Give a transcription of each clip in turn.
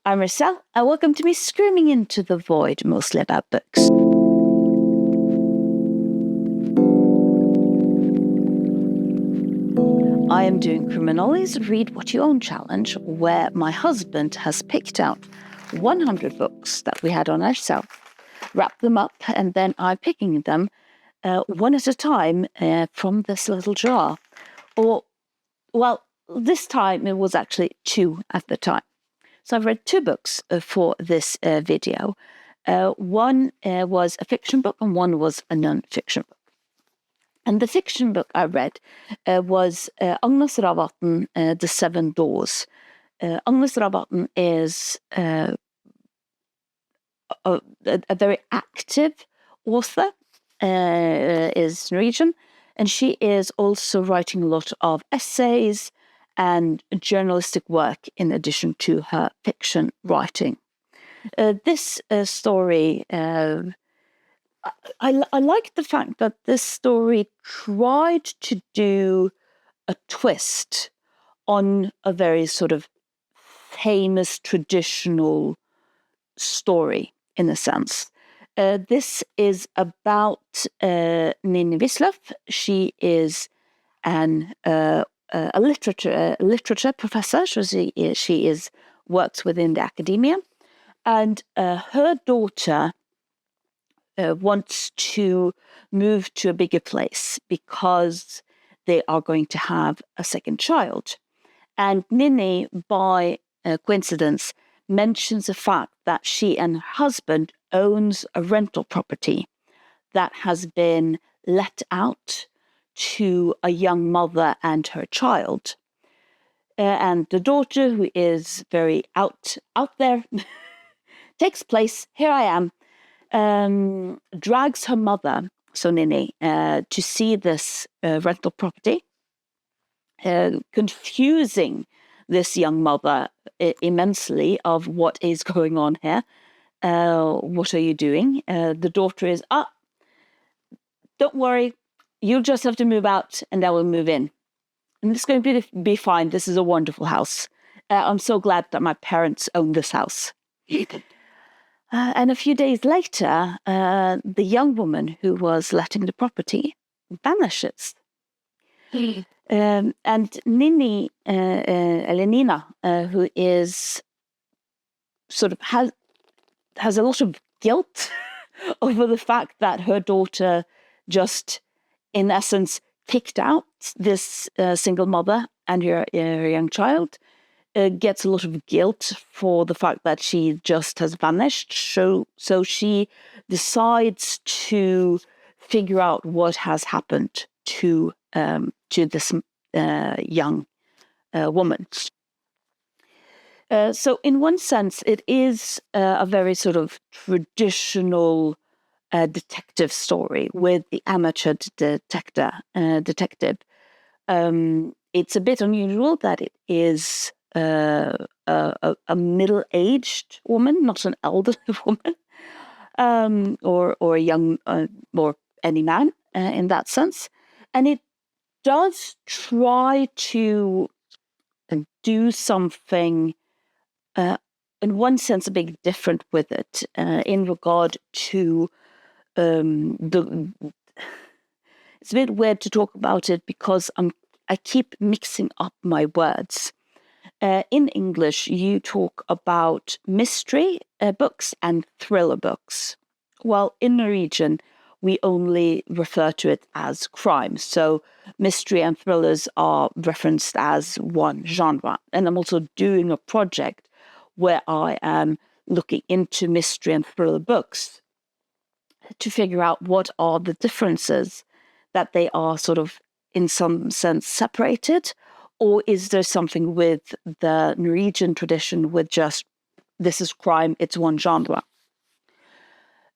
I'm Marcel, and welcome to me screaming into the void, mostly about books. I am doing Criminology's Read What You Own challenge, where my husband has picked out 100 books that we had on our shelf, wrapped them up, and then I'm picking them one at a time from this little jar. This time it was actually two at the time. So I've read two books for this video. One was a fiction book and one was a non-fiction book. And the fiction book I read was Agnas Ravatn, The Seven Doors. Agnas Ravatn is a very active author, is Norwegian, and she is also writing a lot of essays and journalistic work in addition to her fiction writing. This story, I like the fact that this story tried to do a twist on a very sort of famous traditional story, in a sense. This is about Nini Wisløff. She is a literature professor. She works within the academia, and her daughter wants to move to a bigger place because they are going to have a second child. And Nini, by coincidence, mentions the fact that she and her husband owns a rental property that has been let out to a young mother and her child. And the daughter, who is very out there, takes place, here I am, drags her mother, so Nini, to see this rental property, confusing this young mother immensely of what is going on here. What are you doing? The daughter is, don't worry, you'll just have to move out and I will move in. And it's going to be fine. This is a wonderful house. I'm so glad that my parents own this house. And a few days later, the young woman who was letting the property vanishes. And Nini, Elenina, who is sort of has a lot of guilt over the fact that her daughter just, in essence, kicked out this single mother and her young child, gets a lot of guilt for the fact that she just has vanished. So she decides to figure out what has happened to this young woman. So in one sense, it is a very sort of traditional detective story with the amateur detective. It's a bit unusual that it is a middle-aged woman, not an elderly woman, or a young, or any man in that sense. And it does try to do something, in one sense, a bit different with it, in regard to it's a bit weird to talk about it because I keep mixing up my words. In English, you talk about mystery books and thriller books. Well, in Norwegian, we only refer to it as crime. So mystery and thrillers are referenced as one genre. And I'm also doing a project where I am looking into mystery and thriller books to figure out what are the differences, that they are sort of in some sense separated, or is there something with the Norwegian tradition with just, this is crime, it's one genre.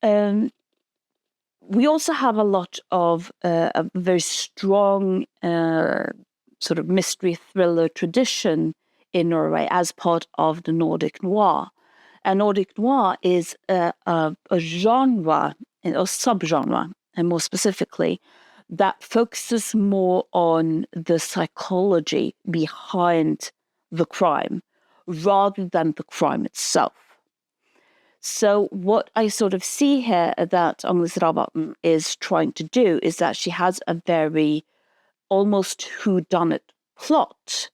We also have a lot of a very strong sort of mystery thriller tradition in Norway as part of the Nordic noir. And Nordic noir is a genre, or subgenre, and more specifically, that focuses more on the psychology behind the crime, rather than the crime itself. So what I sort of see here that Agnas Ravatn is trying to do is that she has a very almost whodunit plot,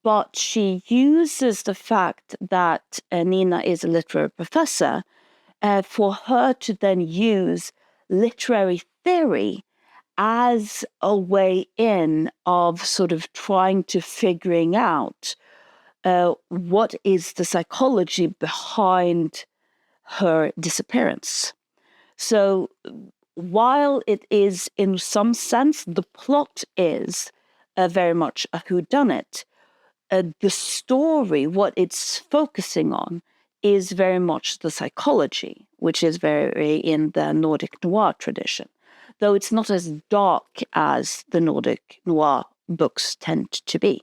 but she uses the fact that Nina is a literary professor for her to then use literary theory as a way in of sort of trying to figuring out what is the psychology behind her disappearance. So while it is in some sense, the plot is very much a whodunit, the story, what it's focusing on, is very much the psychology, which is very in the Nordic noir tradition, though it's not as dark as the Nordic noir books tend to be.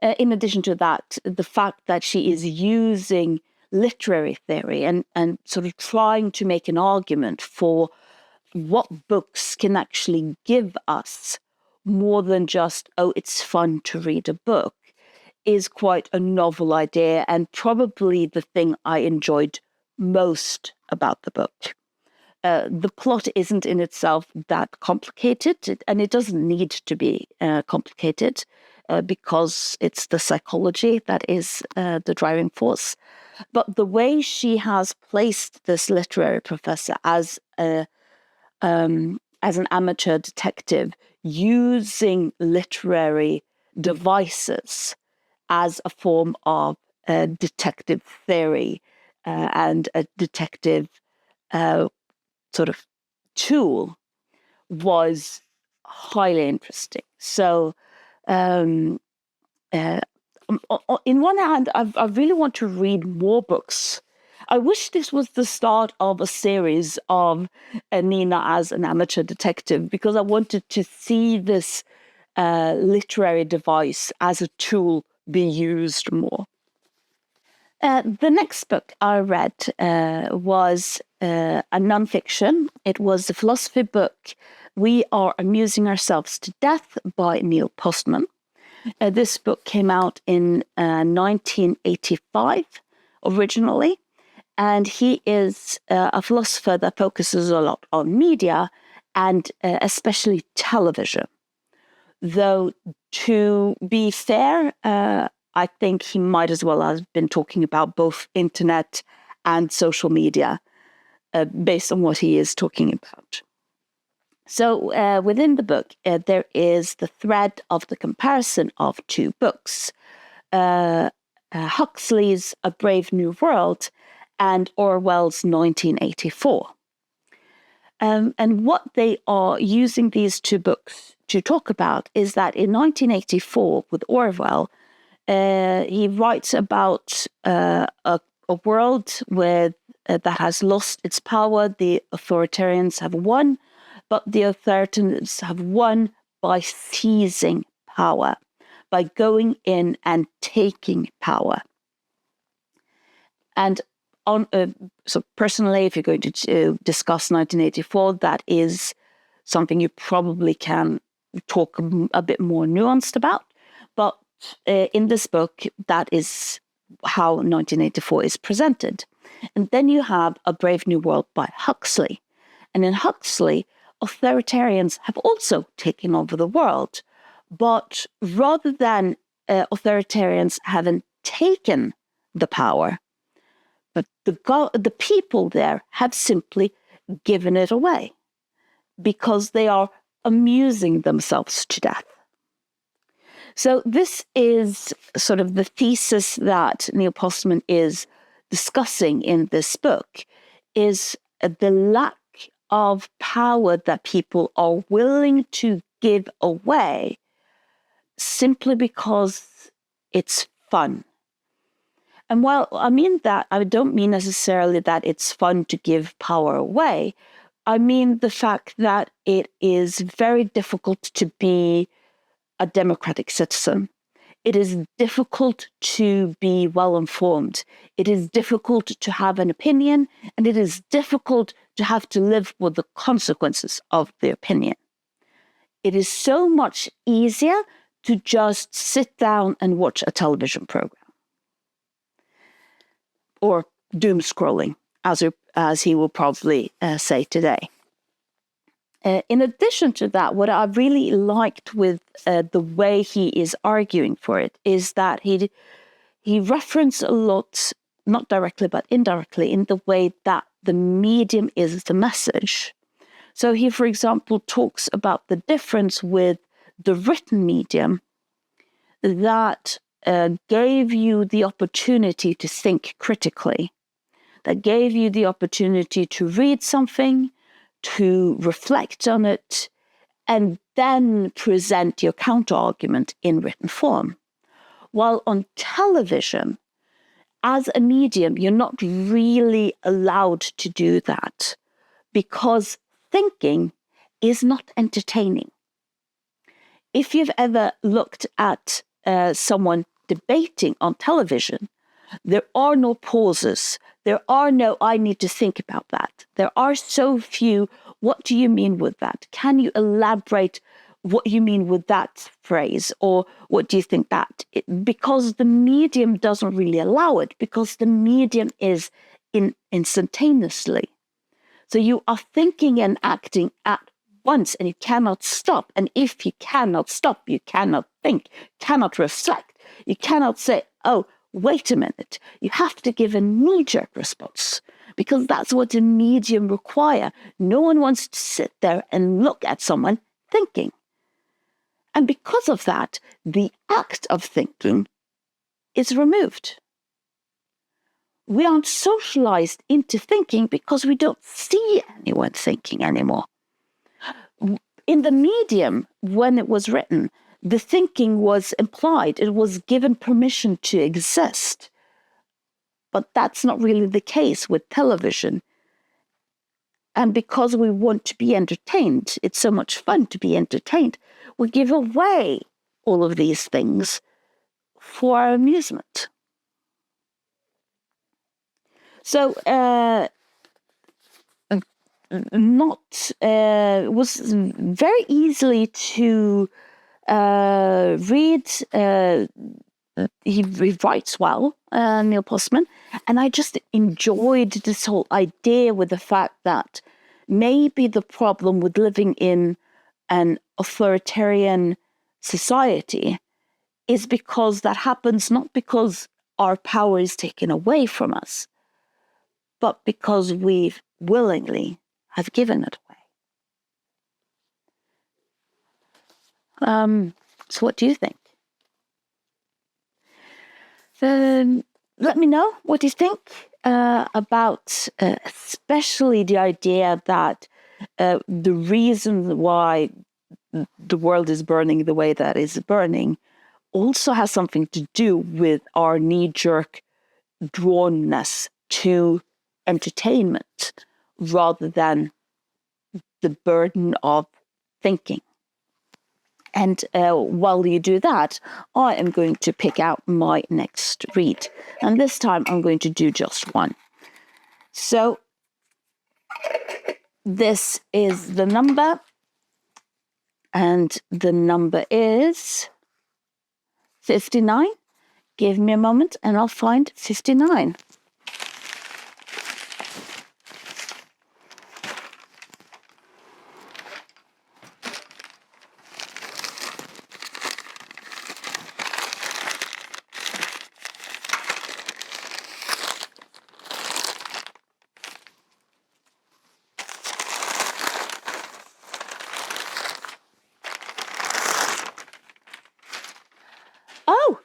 In addition to that, the fact that she is using literary theory and sort of trying to make an argument for what books can actually give us more than just, oh, it's fun to read a book, is quite a novel idea and probably the thing I enjoyed most about the book. The plot isn't in itself that complicated, and it doesn't need to be complicated because it's the psychology that is the driving force. But the way she has placed this literary professor as an amateur detective using literary devices as a form of detective theory and a detective sort of tool was highly interesting. So in one hand, I really want to read more books. I wish this was the start of a series of Nina as an amateur detective, because I wanted to see this literary device as a tool be used more. The next book I read was a nonfiction. It was the philosophy book We Are Amusing Ourselves to Death by Neil Postman. This book came out in 1985 originally, and he is a philosopher that focuses a lot on media and especially television. Though, to be fair, I think he might as well have been talking about both internet and social media based on what he is talking about. So within the book, there is the thread of the comparison of two books, Huxley's A Brave New World and Orwell's 1984. And what they are using these two books to talk about is that in 1984, with Orwell, he writes about a world that has lost its power. The authoritarians have won, but the authoritarians have won by seizing power, by going in and taking power. And so personally, if you're going to discuss 1984, that is something you probably can talk a bit more nuanced about. But in this book, that is how 1984 is presented. And then you have A Brave New World by Huxley. And in Huxley, authoritarians have also taken over the world. But rather than authoritarians having taken the power, but the people there have simply given it away because they are amusing themselves to death. So this is sort of the thesis that Neil Postman is discussing in this book, is the lack of power that people are willing to give away simply because it's fun. And while I mean that, I don't mean necessarily that it's fun to give power away. I mean the fact that it is very difficult to be a democratic citizen. It is difficult to be well-informed. It is difficult to have an opinion, and it is difficult to have to live with the consequences of the opinion. It is so much easier to just sit down and watch a television program or doom scrolling, as he will probably say today. In addition to that, what I really liked with the way he is arguing for it is that he referenced a lot, not directly but indirectly, in the way that the medium is the message. So he, for example, talks about the difference with the written medium that gave you the opportunity to think critically, that gave you the opportunity to read something, to reflect on it, and then present your counter-argument in written form. While on television, as a medium, you're not really allowed to do that because thinking is not entertaining. If you've ever looked at someone debating on television, there are no pauses. There are no, I need to think about that. There are so few, what do you mean with that? Can you elaborate what you mean with that phrase? Or what do you think that? Because the medium doesn't really allow it, because the medium is instantaneously. So you are thinking and acting at once and you cannot stop. And if you cannot stop, you cannot think, cannot reflect. You cannot say, oh, wait a minute. You have to give a knee-jerk response because that's what a medium requires. No one wants to sit there and look at someone thinking. And because of that, the act of thinking is removed. We aren't socialized into thinking because we don't see anyone thinking anymore. In the medium, when it was written, the thinking was implied. It was given permission to exist. But that's not really the case with television. And because we want to be entertained, it's so much fun to be entertained, we give away all of these things for our amusement. So, was very easily to read. He writes well, Neil Postman, and I just enjoyed this whole idea with the fact that maybe the problem with living in an authoritarian society is because that happens not because our power is taken away from us, but because we willingly have given it away. So what do you think? Let me know what you think about especially the idea that the reason why the world is burning the way that it's burning also has something to do with our knee-jerk drawnness to entertainment rather than the burden of thinking. And while you do that, I am going to pick out my next read. And this time I'm going to do just one. So this is the number. And the number is 59. Give me a moment and I'll find 59. Oh,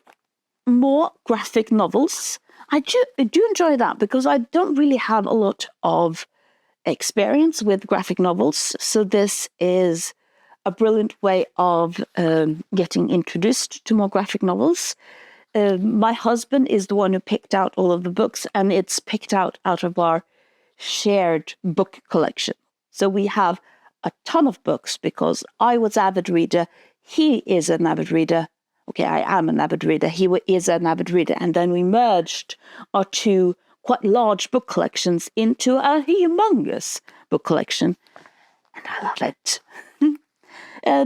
more graphic novels. I do enjoy that because I don't really have a lot of experience with graphic novels. So this is a brilliant way of getting introduced to more graphic novels. My husband is the one who picked out all of the books, and it's picked out of our shared book collection. So we have a ton of books because I was an avid reader. He is an avid reader. Okay, I am an avid reader. He is an avid reader. And then we merged our two quite large book collections into a humongous book collection. And I love it.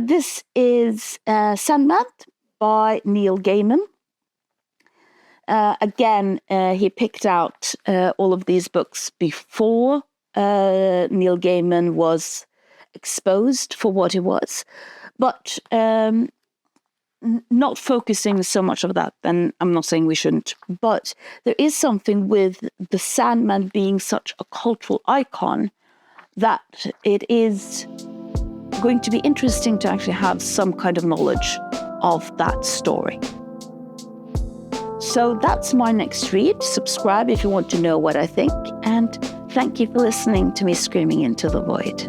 This is Sandman by Neil Gaiman. Again, he picked out all of these books before Neil Gaiman was exposed for what he was, but not focusing so much of that. And I'm not saying we shouldn't, but there is something with the Sandman being such a cultural icon that it is going to be interesting to actually have some kind of knowledge of that story. So that's my next read. Subscribe if you want to know what I think. And thank you for listening to me screaming into the void.